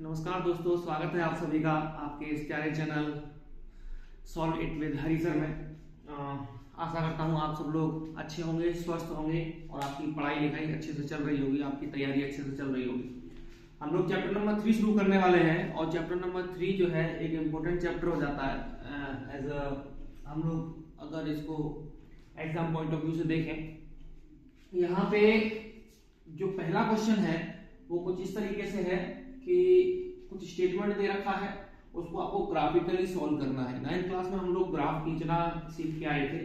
नमस्कार दोस्तों, स्वागत है आप सभी का आपके इस प्यारे channel solve it with Hari sir में। आशा करता हूँ आप सब लोग अच्छे होंगे, स्वस्थ होंगे और आपकी पढ़ाई लिखाई अच्छे से चल रही होगी, आपकी तैयारी अच्छे से चल रही होगी। हम लोग चैप्टर नंबर 3 शुरू करने वाले हैं और चैप्टर नंबर 3 जो है एक इम्पोर्टेंट चैप्टर हो जाता है। एज हम लोग अगर इसको एग्जाम पॉइंट ऑफ व्यू से देखें, यहाँ पे जो पहला क्वेश्चन है वो कुछ इस तरीके से है कि कुछ स्टेटमेंट दे रखा है, उसको आपको ग्राफिकली सॉल्व करना है। 9th क्लास में हम लोग ग्राफ खींचना सीख के आए थे,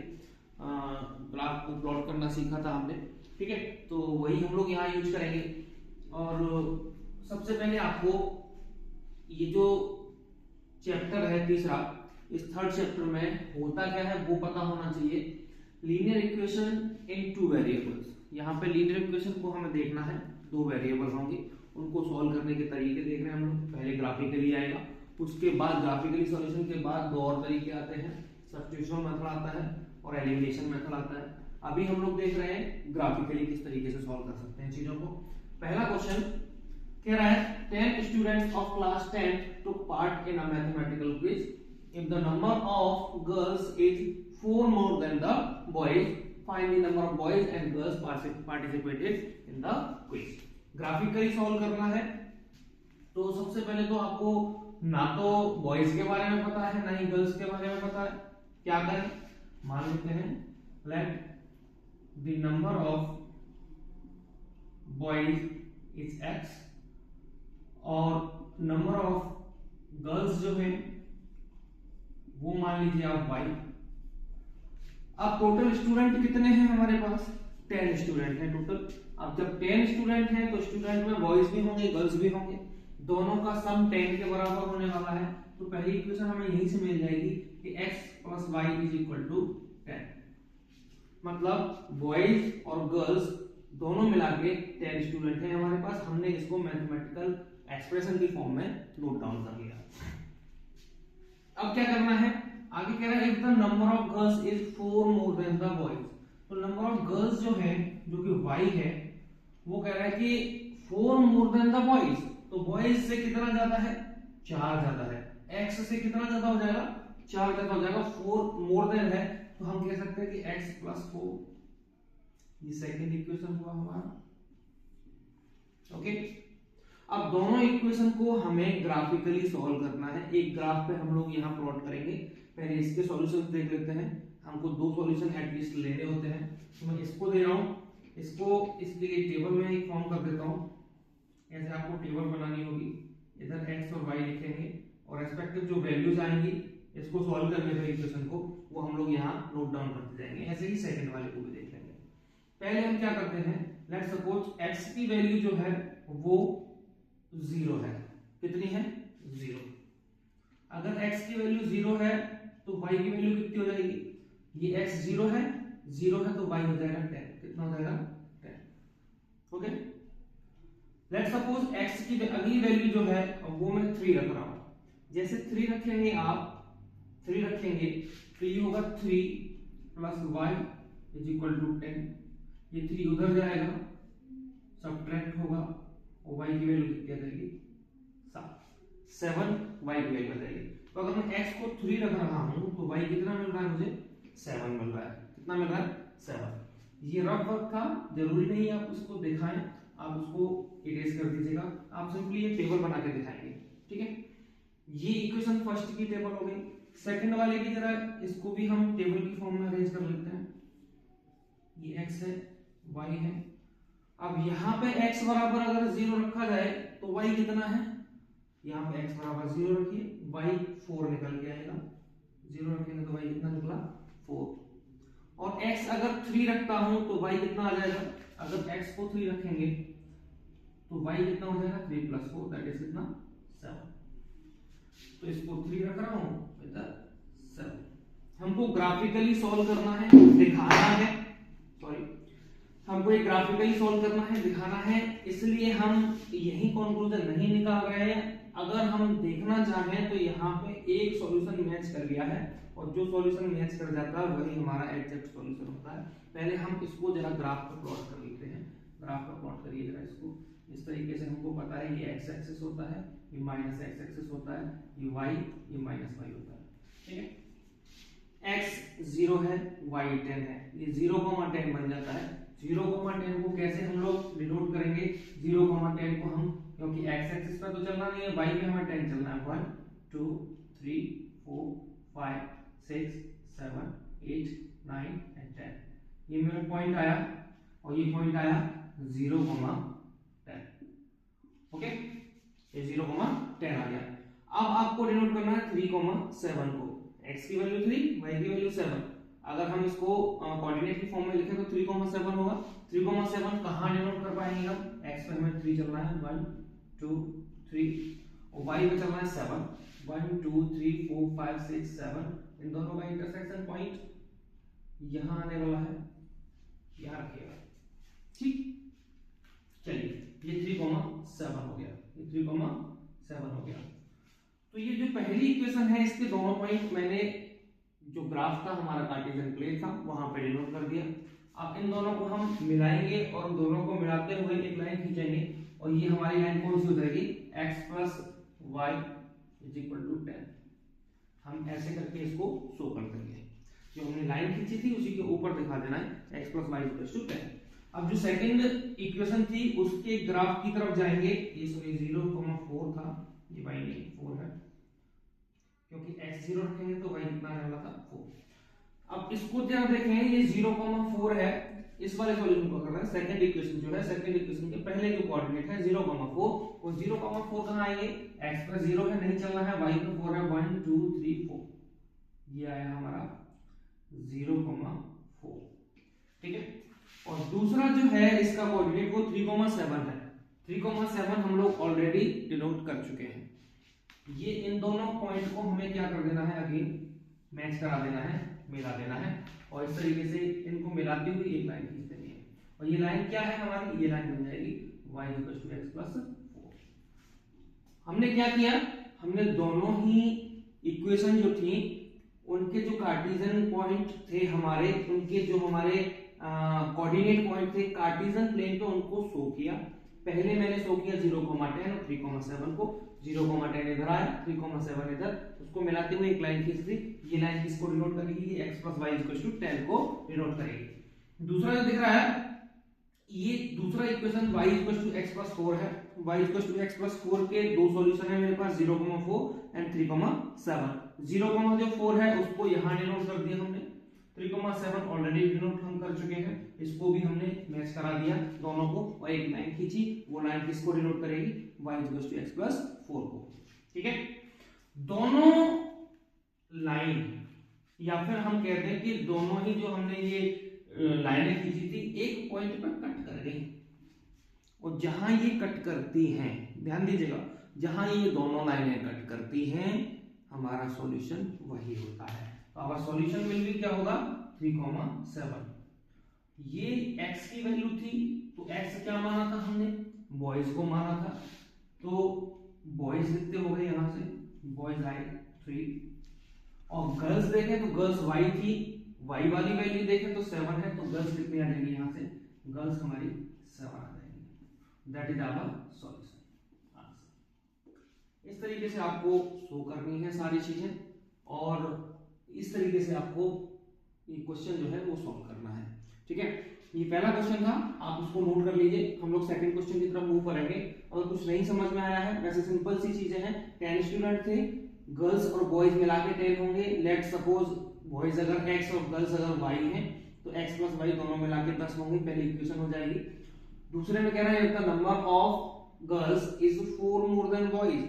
ग्राफ को प्लॉट करना सीखा था हमने, ठीक है। तो वही हम लोग यहाँ यूज करेंगे। और सबसे पहले आपको ये जो चैप्टर है तीसरा, इस थर्ड चैप्टर में होता क्या है वो पता होना चाहिए। लीनियर इक्वेशन इन 2 वेरिएबल्स, यहाँ पे लीनियर इक्वेशन को हमें देखना है, 2 वेरिएबल होंगे, उनको सॉल्व करने के तरीके देख रहे हैं हम लोग। पहले ग्राफिकली आएगा, उसके बाद ग्राफिकली सॉल्यूशन के बाद 2 और तरीके आते हैं, सब्स्टिट्यूशन मेथड आता है और एलिमिनेशन मेथड आता है। अभी हम लोग देख रहे हैं ग्राफिकली किस तरीके से सॉल्व कर सकते हैं चीजों को। पहला क्वेश्चन कह रहा है 10 students of class 10 took part in a mathematical quiz. If the number of girls is 4 more than the boys, find the number of boys and girls participated in the quiz. Graphically solve करना है तो सबसे पहले तो आपको ना तो boys के बारे में पता है ना ही गर्ल्स के बारे में पता है। क्या करें, मान लेते हैं let the number of boys is x और नंबर ऑफ गर्ल्स जो है वो मान लीजिए आप y। अब टोटल स्टूडेंट कितने हैं हमारे पास? 10 स्टूडेंट हैं टोटल। अब जब 10 स्टूडेंट हैं तो स्टूडेंट में बॉयज भी होंगे गर्ल्स भी होंगे, दोनों का सम 10 के बराबर होने वाला है। तो पहली इक्वेशन हमें यहीं से मिल जाएगी कि x + y = 10। मतलब बॉयज और गर्ल्स दोनों मिला के 10 स्टूडेंट हैं हमारे पास। हमने इसको मैथमेटिकल एक्सप्रेशन की फॉर्म में नोट डाउन कर लिया। अब क्या करना है, आगे कह रहा है if the number of girls is 4 more than the boys. तो नंबर ऑफ गर्ल्स जो है जो कि y है वो कह रहा है कि 4 मोर देन द बॉयज। तो बॉयज से कितना ज्यादा है? 4 ज्यादा है। x से कितना ज्यादा हो जाएगा? 4 ज्यादा हो जाएगा। 4 मोर देन है तो हम कह सकते हैं कि x + 4, ये सेकंड इक्वेशन हुआ हमारा। ओके, अब दोनों इक्वेशन को हमें ग्राफिकली सॉल्व करना है। एक ग्राफ पे हम लोग यहाँ प्लॉट करेंगे। पहले इसके सॉल्यूशंस देख लेते हैं। हमको 2 सॉल्यूशन एटलीस्ट लेने होते हैं। तो मैं इसको दे रहा हूँ, इसको इसके लिए टेबल में एक फॉर्म कर देता हूँ। ऐसे आपको टेबल बनानी होगी, इधर x और y लिखेंगे और रेस्पेक्टिव जो वैल्यूज आएंगी इसको सॉल्व करने पर इक्वेशन को वो हम लोग यहाँ नोट डाउन करते जाएंगे। ऐसे ही सेकंड वाले को भी देख लेंगे। पहले हम क्या करते हैं, लेट्स सपोज x की वैल्यू जो है वो 0 है। कितनी है? 0। अगर x की वैल्यू 0 है तो y की वैल्यू कितनी हो जाएगी? ये x 0 है तो y हो जाएगा 10। कितना हो जाएगा? 10। ओके, लेट्स सपोज x की अगली वैल्यू जो है वो मैं 3 रख रहा हूं। जैसे 3 रखेंगे आप, 3 रखेंगे तो ये होगा 3 + y = 10। ये 3 उधर जाएगा, सब्ट्रैक्ट होगा और y की वैल्यू कितनी आ जाएगी? 7 y की वैल्यू आ जाएगी। तो अगर मैं x को 3 रख रहा हूं तो y कितना मिल रहा है मुझे? 7 मिल रहा है। कितना मिल रहा है? 7। ये रफ वर्क था, जरूरी नहीं आप उसको दिखाएं, आप उसको इरेज कर दीजिएगा। आप सिंपली ये टेबल बना के दिखाएंगे, ठीक है। ये इक्वेशन फर्स्ट की टेबल हो गई। सेकंड वाले की जरा इसको भी हम टेबल की फॉर्म में अरेंज कर लेते हैं। ये x है, y है। अब यहाँ पे x बराबर अगर 0 रखा जाए तो y कितना है? यहाँ पे x बराबर 0 रखिए, y 4 निकल के आएगा। 0 रखेंगे तो y कितना निकला? 4। और x अगर 3 रखता हूं तो y कितना आ जाएगा? अगर x को 3 रखेंगे तो y कितना हो जाएगा? 3 + 4 दैट इज कितना? 7। तो इसको 3 रख रहा हूं, इधर 7। हमको ग्राफिकली सॉल्व करना है, दिखाना है, हमको एक ग्राफिकली सॉल्व करना है, दिखाना है, इसलिए हम यही कंक्लूजन नहीं निकाल रहे हैं। अगर हम देखना चाहें तो यहाँ पे एक सॉल्यूशन मैच कर गया है और जो सॉल्यूशन मैच कर जाता है वही हमारा एग्जैक्ट सॉल्यूशन होता है। पहले हम इसको जरा ग्राफ पर प्लॉट कर लेते हैं ग्राफ का प्लॉट करिए जरा इसको इस तरीके से। हमको पता है ये एक्स एक्सिस होता है, ये माइनस एक्स एक्सिस होता है, ये वाई, ये माइनस वाई होता है, ठीक है। एक्स 0 है, वाई 10 है, ये 0,10 बन जाता है। 0,10 को कैसे हम लोग डिनोट करेंगे? 0,10 को हम, क्योंकि एक्स एक्सिस पर तो चलना नहीं है, वाई पे हमें 10 चलना है। 1 2 3 4 5 6 7 8 9 एंड 10। ये मेरा पॉइंट आया और ये पॉइंट आया 0,10। ओके, ये 0,10 आ गया। अब आपको डिनोट करना है 3,7 को। x की वैल्यू 3, y की वैल्यू 7। अगर हम इसको कोऑर्डिनेट की फॉर्म में लिखें तो 3,7 होगा। 3,7 कहां डिनोट कर पाएंगे हम? x पे हमें 3 चलना है, 1 2 3, और y पे चलना है 7, 1 2 3 4 5 6 7। इन दोनों का इंटरसेक्शन पॉइंट यहां आने वाला है, यहां रखिएगा, ठीक। चलिए, ये 3,7 हो गया, ये 3,7 हो गया। तो ये जो पहली इक्वेशन है, इसके दोनों पॉइंट मैंने जो ग्राफ था हमारा कार्टेशियन प्लेन था वहां पे डिनोट कर दिया। अब इन दोनों को हम मिलाएंगे और दोनों को मिलाते हुए एक लाइन खींचेंगे, और ये हमारी लाइन कौन सी हो जाएगी? x plus Y is equal to 10। हम ऐसे करके इसको शो कर देंगे। जो हमने लाइन खींची थी उसी के ऊपर दिखा देना है x plus Y equal to 10। अब जो सेकंड इक्वेशन थी उसके ग्राफ की तरफ जाएंगे। ये सॉरी 0,4 था, ये y नहीं 4 है, क्योंकि x 0 रखेंगे तो y कितना आने वाला था? 4। अब इसको जरा देखें, ये 0,4 है, इस वाले सॉल्यूशन को कर रहा है। सेकंड इक्वेशन जो है, सेकंड इक्वेशन के पहले जो कोऑर्डिनेट है 0,4, वो 0,4 कहां आएंगे? x पर 0 है, नहीं चलना है, y पर 4 है, 1 2 3 4, ये आया हमारा 0,4, ठीक है। और दूसरा जो है इसका कोऑर्डिनेट वो 3,7 है। 3,7 हम लोग ऑलरेडी डिनोट कर चुके हैं। ये इन दोनों पॉइंट को हमें क्या कर देना है? अगेन मैच करा देना है, मिला देना है, और इस तरीके से इनको मिलाती हुई एक लाइन खींच देनी है। और ये लाइन क्या है हमारी? ये लाइन बन जाएगी y = x + 4। हमने क्या किया? हमने दोनों ही इक्वेशन जो थी उनके जो कार्टेशियन पॉइंट थे हमारे, उनके जो हमारे कोऑर्डिनेट पॉइंट थे कार्टेशियन प्लेन पे, उनको शो किया। पहले मैंने शो किया 0,10 और 3,7 को। 0,10 इधर आया, 3,7 इधर, उसको मिलाते हुए एक लाइन खींच दी। ये लाइन किसको डिनोट करेगी? ये x + y = 10 को डिनोट करेगी। दूसरा जो दिख रहा है, ये दूसरा इक्वेशन y = x + 4 है। y = x + 4 के दो सॉल्यूशन है मेरे पास, 0,4 एंड 3,7। 0,4 है उसको यहां डिनोट कर दिया हमने, 3,7 ऑलरेडी डिनोट हम कर चुके हैं, इसको भी हमने मैच करा दिया दोनों को, और एक लाइन खींची। वो लाइन किसको डिनोट करेगी? y = x + 4 को, ठीक है। दोनों लाइन, या फिर हम कहते हैं कि दोनों ही जो हमने ये लाइनें खींची थी एक पॉइंट पर कट कर गई, और जहां ये कट करती हैं, ध्यान दीजिएगा, जहां ये दोनों लाइनें कट करती हैं हमारा सॉल्यूशन वही होता है। तो हमारा सॉल्यूशन विल बी क्या होगा? 3,7। ये x की वैल्यू थी, तो x क्या माना था हमने? बॉयज को माना था, तो बॉयज कितने हो गए? यहां से बॉयज आए 3, और गर्ल्स देखें तो गर्ल्स y थी, y वाली वैल्यू देखें तो 7 है, तो गर्ल्स कितनी आ जाएंगी? यहां से गर्ल्स हमारी 7 आ जाएंगी। That is our solution, answer. इस तरीके से आपको शो करनी है सारी चीजें, और इस तरीके से आपको ये क्वेश्चन जो है वो सॉल्व करना है, ठीक है। ये पहला क्वेश्चन था, आप उसको नोट कर लीजिए। हम लोग सेकंड क्वेश्चन की तरफ मूव करेंगे। अगर कुछ नहीं समझ में आया है, वैसे सिंपल सी चीजें हैं। 10 स्टूडेंट थे, गर्ल्स और बॉयज मिला के 10 होंगे। लेट सपोज बॉयज अगर x और गर्ल्स अगर y हैं, तो x + y दोनों मिला के 10 होंगे, पहली इक्वेशन हो जाएगी। दूसरे में कह रहा है the number of girls is 4 more than boys.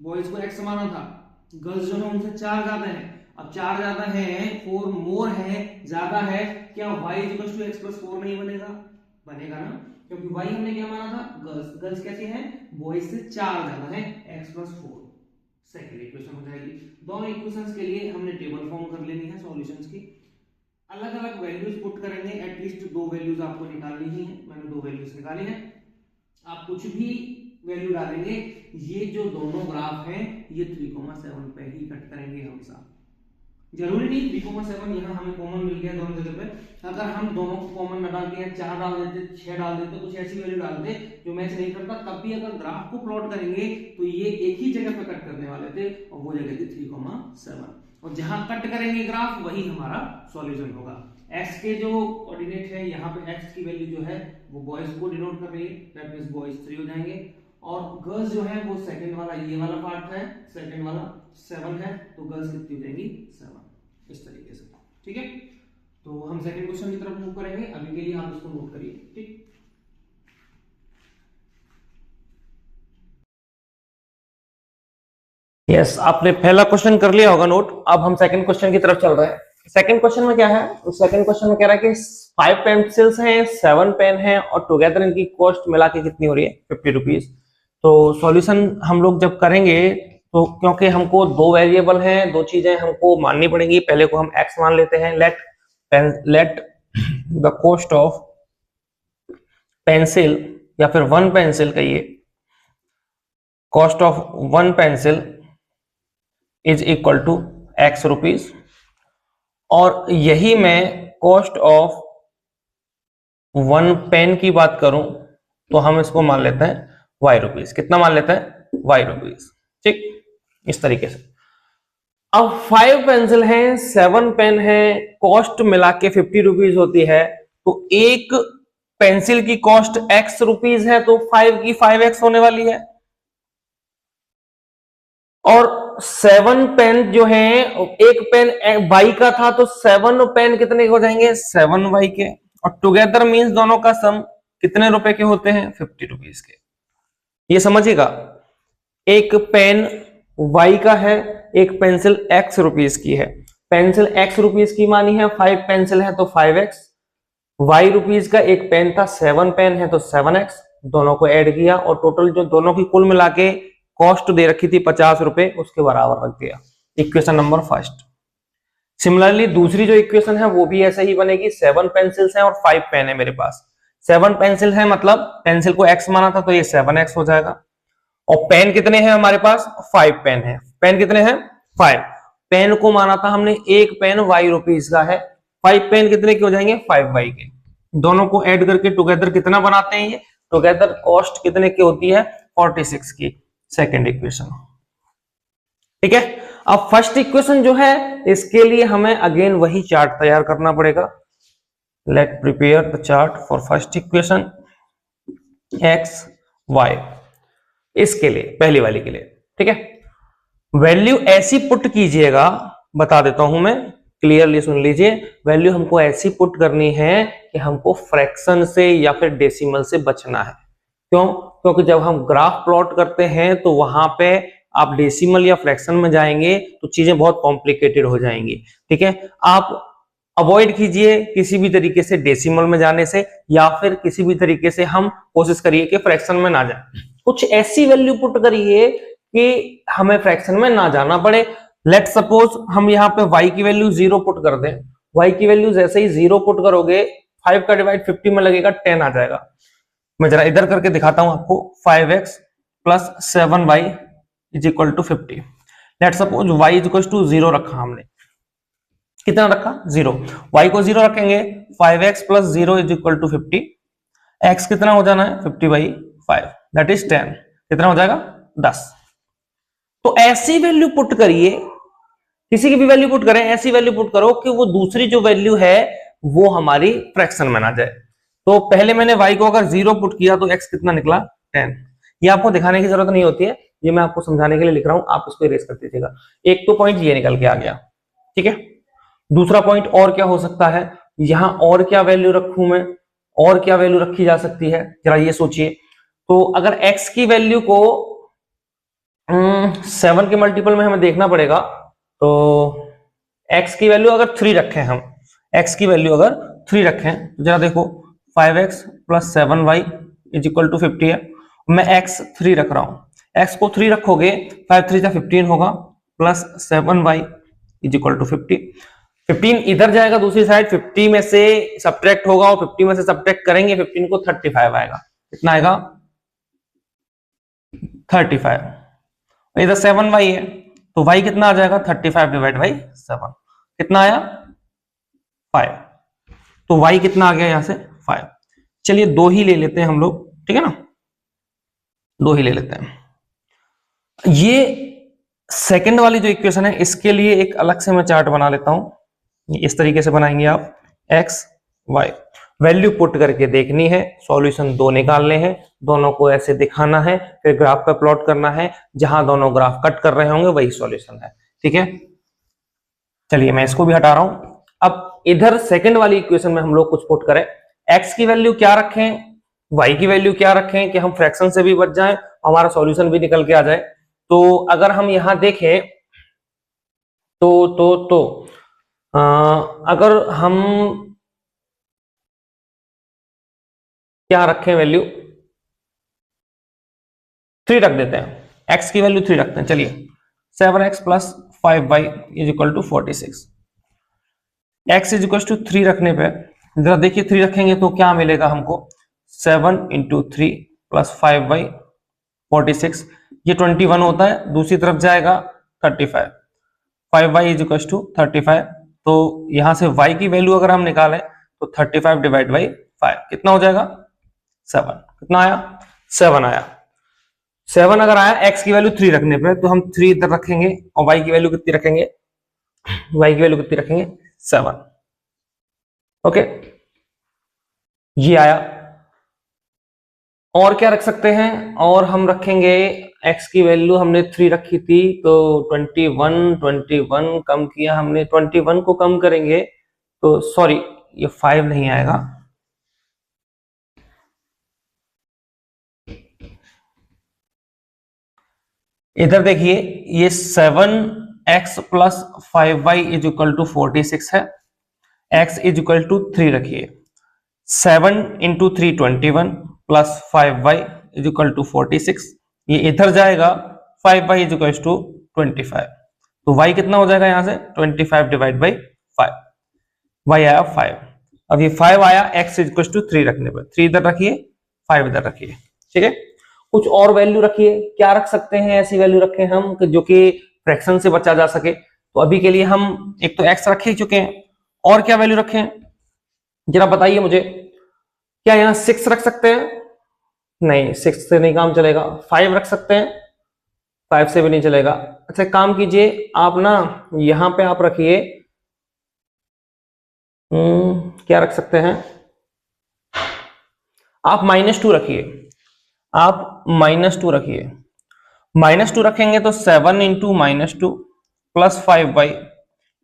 Boys को x माना था, गर्ल्स जो है उनसे 4 ज्यादा है। अब 4 ज्यादा है, 4 मोर है, ज्यादा है, क्या y = x + 4 नहीं बनेगा? बनेगा ना, क्योंकि y हमने क्या माना था? गर्ल्स। गर्ल्स कैसी है? बॉयज से 4 ज्यादा है, x + 4। सेकंड इक्वेशन हो जाएगी। दोनों इक्वेशंस के लिए हमने टेबल फॉर्म कर लेनी है सॉल्यूशंस की। अलग अलग वैल्यूज पुट करेंगे, एटलीस्ट 2 वैल्यूज आपको निकालनी ही है। मैंने 2 वैल्यूज निकाली है। आप कुछ भी वैल्यू डालेंगे, ये जो दोनों ग्राफ हैं ये 3,7 पे ही कट करेंगे हमेशा। जरूरी नहीं 3,7 यहाँ हमें कॉमन मिल गया दोनों जगह पे। अगर हम दोनों को कॉमन न डाल के 4 डाल देते, 6 डाल देते, कुछ ऐसी वैल्यू डालते जो मैच नहीं करता, तब भी अगर ग्राफ को प्लॉट करेंगे तो ये एक ही जगह पे कट करने वाले थे और वो जगह थी 3,7। और जहां कट करेंगे ग्राफ वही हमारा सॉल्यूशन होगा। x के जो कोऑर्डिनेट है यहाँ पे x की वैल्यू जो है वो बॉयज को डिनोट कर रही है, दैट मींस बॉयज 3 हो जाएंगे। और गर्ल्स जो है वो सेकंड वाला ये वाला पार्ट है, सेकंड वाला 7 है, तो गर्ल्स कितनी हो जाएंगी 7, इस तरीके से। ठीक है, तो हम सेकंड क्वेश्चन की तरफ मूव करेंगे। अभी के लिए आप इसको नोट करिए। ठीक, यस आपने पहला क्वेश्चन कर लिया होगा नोट। अब हम सेकंड क्वेश्चन की तरफ चल रहे हैं। सेकंड क्वेश्चन में क्या है, सेकंड क्वेश्चन में कह रहा है कि 5 पेंसिल्स हैं, 7 पेन हैं और टुगेदर इनकी कॉस्ट मिला के कितनी हो रही है 50 रुपीज। तो सॉल्यूशन हम लोग जब करेंगे तो क्योंकि हमको दो वेरिएबल हैं, दो चीजें हमको माननी पड़ेंगी। पहले को हम x मान लेते हैं। Let the cost of pencil या फिर 1 पेंसिल कहिए, cost of 1 pencil is equal to x rupees. और यही मैं कॉस्ट ऑफ 1 पेन की बात करूं तो हम इसको मान लेते हैं y रुपीज। कितना मान लेते हैं y रुपीज। ठीक, इस तरीके से। अब 5 पेंसिल हैं, 7 पेन है, कॉस्ट मिला के 50 रुपीज होती है। तो एक पेंसिल की कॉस्ट x रुपीज है तो 5 की 5x होने वाली है। और 7 पेन जो है, एक पेन y का था तो 7 पेन कितने के हो जाएंगे 7y के। और टुगेदर मींस दोनों का सम कितने रुपए के होते हैं 50 रुपीज के। ये समझिएगा, एक पेन y का है, एक पेंसिल x रुपीज की है। पेंसिल x रुपीज की मानी है, 5 पेंसिल है तो 5x। y रुपीज का एक पेन था, 7 पेन है तो 7x। दोनों को ऐड किया और टोटल जो दोनों की कुल मिला के कॉस्ट दे रखी थी 50 रुपए, उसके बराबर रख दिया। Equation number first. सिमिलरली दूसरी जो इक्वेशन है वो भी ऐसे ही बनेगी। 7 पेंसिल्स हैं और 5 पेन है मेरे पास। 7 पेंसिल है मतलब पेंसिल को x माना था तो ये 7x हो जाएगा। और पेन कितने हैं हमारे पास 5 पेन है। पेन कितने हैं 5। पेन को माना था हमने, एक पेन y रुपीज का है। 5 पेन कितने के हो जाएंगे 5y के। दोनों को ऐड करके टुगेदर कितना बनाते हैं, ये टुगेदर कॉस्ट कितने की होती है 46 की। Second equation. ठीक है, अब फर्स्ट इक्वेशन जो है इसके लिए हमें अगेन वही चार्ट तैयार करना पड़ेगा। Let prepare the chart for first equation x y। इसके लिए पहली वाली के लिए, ठीक है, वैल्यू ऐसी पुट कीजिएगा, बता देता हूं मैं, क्लियरली सुन लीजिए। वैल्यू हमको ऐसी पुट करनी है कि हमको फ्रैक्शन से या फिर डेसिमल से बचना है। क्यों? क्योंकि जब हम ग्राफ प्लॉट करते हैं तो वहां पे आप डेसिमल या फ्रैक्शन में जाएंगे तो चीजें बहुत कॉम्प्लिकेटेड हो जाएंगी। ठीक है, आप अवॉइड कीजिए किसी भी तरीके से डेसिमल में जाने से, या फिर किसी भी तरीके से हम कोशिश करिए कि फ्रैक्शन में ना जाए। कुछ ऐसी वैल्यू पुट करिए कि हमें फ्रैक्शन में ना जाना पड़े। लेट सपोज हम यहाँ पे y की वैल्यू 0 पुट कर दें। y की वैल्यू जैसे ही 0 पुट करोगे 5 का डिवाइड 50 में लगेगा 10 आ जाएगा। मैं जरा इधर करके दिखाता हूं आपको। 5x plus 7y is equal to 50। Let suppose y is equal to 0 रखा हमने। कितना रखा 0। y को 0 रखेंगे, 5x plus 0 is equal to 50। x कितना हो जाना है 50/5, दैट इज 10। कितना हो जाएगा 10। तो ऐसी वैल्यू पुट करिए, किसी की भी वैल्यू पुट करें, ऐसी वैल्यू पुट करो कि वो दूसरी जो वैल्यू है वो हमारी फ्रैक्शन में ना जाए। तो पहले मैंने y को अगर 0 पुट किया तो x कितना निकला 10। ये आपको दिखाने की जरूरत नहीं होती है, ये मैं आपको समझाने के लिए लिख रहा हूं, आप इसको इरेज कर दीजिएगा। एक तो पॉइंट ये निकल के आ गया। ठीक है, दूसरा पॉइंट और क्या हो सकता है, यहां और क्या वैल्यू रखूं मैं, और क्या वैल्यू रखी जा सकती है, जरा ये सोचिए। तो अगर x की वैल्यू को 7 के मल्टीपल में हमें देखना पड़ेगा, तो x की वैल्यू अगर 3 रखें हम, x की वैल्यू अगर 3 रखें तो जरा देखो 5x plus 7y is equal to 50 है। मैं x 3 रख रहा हूं, x को 3 रखोगे 5 3 15 होगा, plus 7y is equal to 50। 15 इधर जाएगा दूसरी साइड, 50 में से सब्ट्रैक्ट होगा और 50 में से सब्ट्रैक्ट करेंगे 15 को 35 आएगा। कितना आएगा 35। इधर 7y है तो y कितना आ जाएगा 35 डिवाइड बाई 7। कितना आया 5, तो y कितना आ गया यहां से 5। चलिए 2 ही ले लेते हैं हम लोग, ठीक है ना, 2 ही ले लेते हैं। ये सेकंड वाली जो इक्वेशन है इसके लिए एक अलग से मैं चार्ट बना लेता हूं, इस तरीके से बनाएंगे आप, x y वैल्यू पुट करके देखनी है, सॉल्यूशन 2 निकालने हैं, दोनों को ऐसे दिखाना है, फिर ग्राफ पे प्लॉट करना है, जहां दोनों ग्राफ कट कर रहे होंगे वही सॉल्यूशन है, ठीक है। चलिए मैं इसको भी हटा रहा हूं। अब इधर सेकंड वाली इक्वेशन में हम लोग कुछ पुट करें, x की वैल्यू क्या रखें, y की वैल्यू क्या रखें कि हम फ्रैक्शन से भी बच जाएं, हमारा सॉल्यूशन भी निकल के आ जाए। तो अगर हम यहां देखें तो अगर हम क्या रखें, वैल्यू 3 रख देते हैं, x की वैल्यू 3 रखते हैं। चलिए 7x plus 5y is equal to 46। x is equal to 3 रखने पे जरा देखिए 3 रखेंगे तो क्या मिलेगा हमको, 7 इंटू 3 प्लस 5y 46, ये 21 होता है, दूसरी तरफ जाएगा 35, 5y इज इक्वल टू 35। तो यहां से y की वैल्यू अगर हम निकालें तो 35 डिवाइड बाई 5 कितना हो जाएगा 7। कितना आया 7 आया। 7 अगर आया x की वैल्यू 3 रखने पे तो हम 3 इधर रखेंगे और y की वैल्यू कितनी रखेंगे, y की वैल्यू कितनी रखेंगे 7। ओके ये आया। और क्या रख सकते हैं, और हम रखेंगे x की वैल्यू हमने 3 रखी थी तो 21 कम किया हमने, 21 को कम करेंगे तो सॉरी ये 5 नहीं आएगा, इधर देखिए ये 7x plus 5y is equal to 46 है, x इज इक्वल टू 3 रखिए, 7 into 3 21 plus 5y is equal to 46, ये इधर जाएगा 5y इज इक्वल टू 25, तो y कितना हो जाएगा यहां से 25 डिवाइड बाई 5, y आया 5। अब ये 5 आया x इज इक्वल टू 3 रखने पर, 3 इधर रखिए 5 इधर रखिए, ठीक है। कुछ और वैल्यू रखिए, क्या रख सकते हैं, ऐसी वैल्यू रखें हम कि जो कि फ्रैक्शन से बचा जा सके। तो अभी के लिए हम एक तो x रख ही चुके हैं, और क्या वैल्यू रखें जरा बताइए मुझे, क्या यहां 6 रख सकते हैं, नहीं 6 से नहीं काम चलेगा, 5 रख सकते हैं, 5 से भी नहीं चलेगा। अच्छा काम कीजिए आप ना, यहां पे आप रखिए क्या रख सकते हैं, आप -2 रखिए, आप -2 रखिए, -2 रखेंगे तो 7 into -2 plus 5y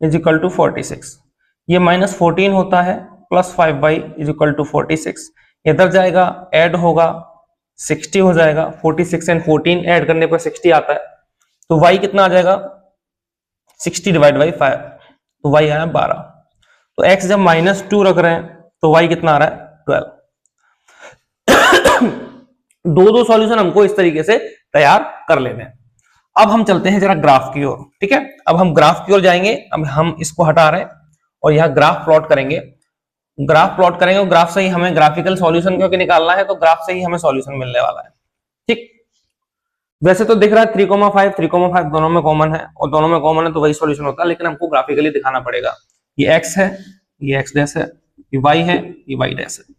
is equal to 46, ये -14 होता है, plus 5y is equal to 46, इधर जाएगा ऐड होगा 60 हो जाएगा, 46 एंड 14 ऐड करने पर 60 आता है, तो y कितना आ जाएगा 60 डिवाइड बाई 5, तो y आया 12। तो x जब -2 रख रहे हैं तो y कितना आ रहा है 12। दो सॉल्यूशन हमको इस तरीके से तैयार कर लेने हैं। अब हम चलते हैं जरा ग्राफ की ओर, ठीक है, अब हम ग्राफ की ओर जाएंगे, अब हम इसको हटा रहे हैं और यहां ग्राफ प्लॉट करेंगे, ग्राफ प्लॉट करेंगे और ग्राफ से ही हमें ग्राफिकल सॉल्यूशन क्योंकि निकालना है तो ग्राफ से ही हमें सॉल्यूशन मिलने वाला है, ठीक। वैसे तो दिख रहा है 3,5 3,5 दोनों में कॉमन है और दोनों में कॉमन है तो वही सॉल्यूशन होता है, लेकिन हमको ग्राफिकली दिखाना पड़ेगा, ये x है, ये x डैश है, ये y है, ये y डैश है।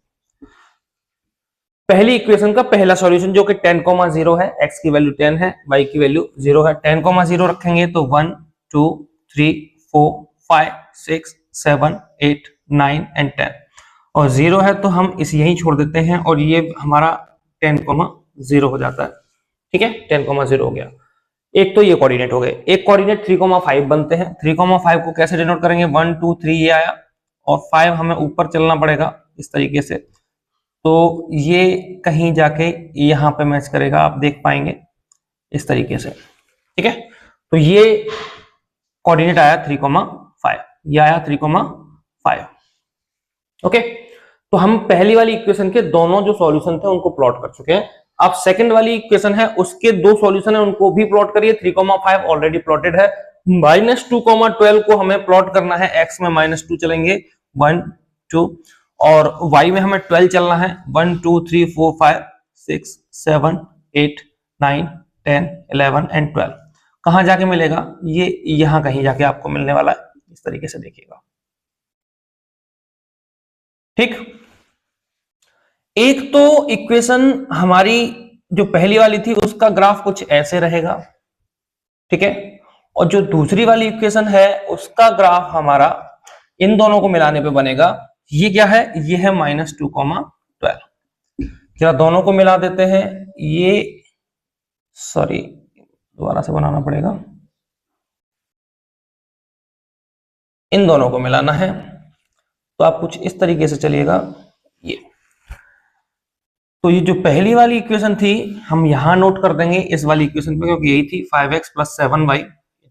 पहली इक्वेशन का पहला सॉल्यूशन जो कि 10,0 है, x की वैल्यू 10 है, y की वैल्यू 0 है, 10,0 रखेंगे तो 1 2 3 4 5 6 7 8 9 एंड 10, और 0 है तो हम इसे यहीं छोड़ देते हैं और ये हमारा 10,0 हो जाता है, ठीक है, 10,0 हो गया। एक तो ये कोऑर्डिनेट हो गए, एक कोऑर्डिनेट 3,5 बनते हैं, 3,5 को कैसे डिनोट करेंगे, 1 2 3 ये आया और 5 हमें ऊपर चलना पड़ेगा इस तरीके से, तो ये कहीं जाके यहां पे मैच करेगा, आप देख पाएंगे इस तरीके से, ठीक है। तो ये कोऑर्डिनेट आया 3,5, ये आया 3,5, ओके। तो हम पहली वाली इक्वेशन के दोनों जो सॉल्यूशन थे उनको प्लॉट कर चुके हैं। अब सेकंड वाली इक्वेशन है उसके 2 सॉल्यूशन है उनको भी प्लॉट करिए, 3,5 ऑलरेडी प्लॉटेड है, -2,12 को हमें प्लॉट करना है, x में -2 चलेंगे 1 2 और y में हमें 12 चलना है, 1 2 3 4 5 6 7 8 9 10 11 एंड 12। कहां जाके मिलेगा, ये यहां कहीं जाके आपको मिलने वाला है, इस तरीके से देखिएगा। ठीक, एक तो इक्वेशन हमारी जो पहली वाली थी उसका ग्राफ कुछ ऐसे रहेगा, ठीक है, और जो दूसरी वाली इक्वेशन है उसका ग्राफ हमारा इन दोनों को मिलाने पे बनेगा। ये क्या है, ये है -2,12। क्या दोनों को मिला देते हैं, ये सॉरी दोबारा से बनाना पड़ेगा, इन दोनों को मिलाना है, तो आप कुछ इस तरीके से चलिएगा। ये तो ये जो पहली वाली इक्वेशन थी हम यहां नोट कर देंगे इस वाली इक्वेशन पे, क्योंकि यही थी 5x + 7y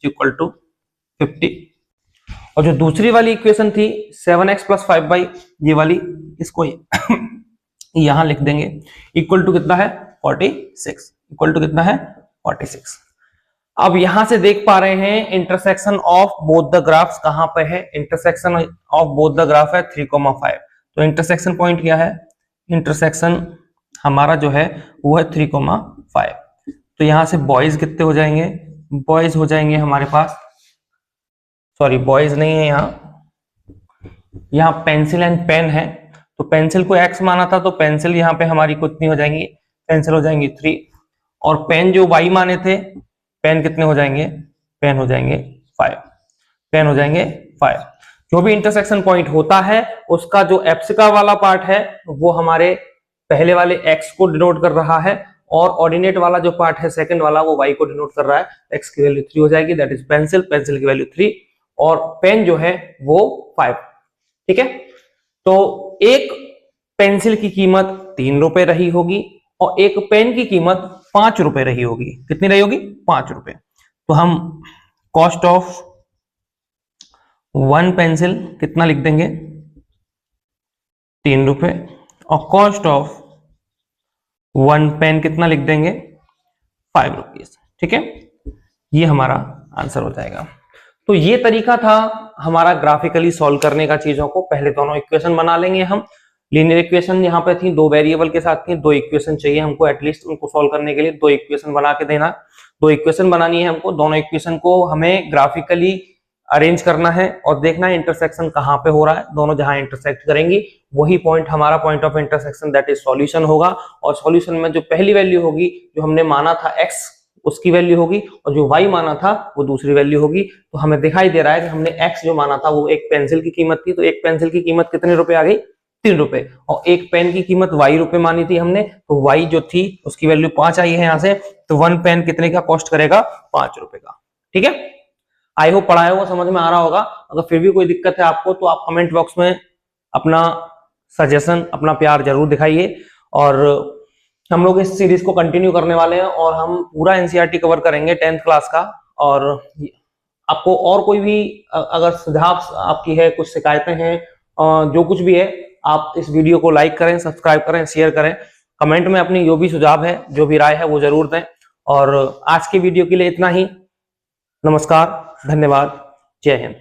= 50। और जो दूसरी वाली इक्वेशन थी 7x + 5y, ये वाली, इसको यहां लिख देंगे, इक्वल टू कितना है 46, इक्वल टू कितना है 46। अब यहां से देख पा रहे हैं intersection of both the graphs कहां पे है, intersection of both the graph है 3,5। तो इंटरसेक्शन पॉइंट क्या है, इंटरसेक्शन हमारा जो है वो है 3,5। तो यहां से बॉयज कितने हो जाएंगे, बॉयज हो जाएंगे हमारे पास, सॉरी बॉयज नहीं है यहाँ पेंसिल एंड पेन है, तो पेंसिल को x माना था, तो पेंसिल यहाँ पे हमारी कितनी हो जाएंगी, पेंसिल हो जाएंगी 3, और पेन जो y माने थे, पेन कितने हो जाएंगे, पेन हो जाएंगे 5, पेन हो जाएंगे 5। जो भी इंटरसेक्शन पॉइंट होता है उसका जो एप्सिका वाला पार्ट है वो हमारे पहले वाले x को डिनोट कर रहा है, और ऑर्डिनेट वाला जो पार्ट है सेकंड वाला वो y को डिनोट कर रहा है। x की वैल्यू 3 हो जाएगी, दैट इज पेंसिल, पेंसिल की वैल्यू 3, और पेन जो है वो 5। ठीक है, तो एक पेंसिल की कीमत 3 रुपए रही होगी और एक पेन की कीमत 5 रुपए रही होगी। कितनी रही होगी, 5 रुपए। तो हम कॉस्ट ऑफ 1 पेंसिल कितना लिख देंगे, 3 रुपए, और कॉस्ट ऑफ 1 पेन कितना लिख देंगे, 5 रुपीज। ठीक है, ये हमारा आंसर हो जाएगा। तो ये तरीका था हमारा ग्राफिकली सॉल्व करने का चीजों को। पहले दोनों इक्वेशन बना लेंगे हम, लीनियर इक्वेशन यहाँ पे थी, 2 वेरिएबल के साथ थी, 2 इक्वेशन चाहिए हमको एटलीस्ट उनको सॉल्व करने के लिए। 2 इक्वेशन बना के देना, 2 इक्वेशन बनानी है हमको, दोनों इक्वेशन को हमें ग्राफिकली अरेंज करना है और देखना है इंटरसेक्शन कहाँ पे हो रहा है। दोनों जहां इंटरसेक्ट करेंगी वही पॉइंट हमारा point of intersection that is solution होगा। और सॉल्यूशन में जो पहली वैल्यू होगी, जो हमने माना था x, उसकी वैल्यू होगी, और जो y माना था वो दूसरी वैल्यू होगी। तो हमें दिखाई दे रहा है कि हमने x जो माना था वो एक पेंसिल की कीमत थी, तो एक पेंसिल की कीमत कितने रुपए आ गई, 3 रुपए, और एक पेन की कीमत y रुपए मानी थी हमने, तो y जो थी उसकी वैल्यू 5 आई है यहाँ से, तो 1 पेन कितने का कॉस्ट करेगा, 5 रुपए का। ठीक है, आई होप पढ़ाया हुआ समझ में आ रहा होगा। अगर फिर भी कोई दिक्कत है आपको तो आप कमेंट बॉक्स में अपना सजेशन, अपना प्यार जरूर दिखाइए। और हम लोग इस सीरीज को कंटिन्यू करने वाले हैं और हम पूरा एनसीईआरटी कवर करेंगे 10th क्लास का। और आपको और कोई भी अगर सुझाव आपकी है, कुछ शिकायतें हैं, जो कुछ भी है, आप इस वीडियो को लाइक करें, सब्सक्राइब करें, शेयर करें, कमेंट में अपनी जो भी सुझाव है, जो भी राय है वो जरूर दें। और आज की वीडियो के लिए इतना ही। नमस्कार, धन्यवाद, जय हिंद।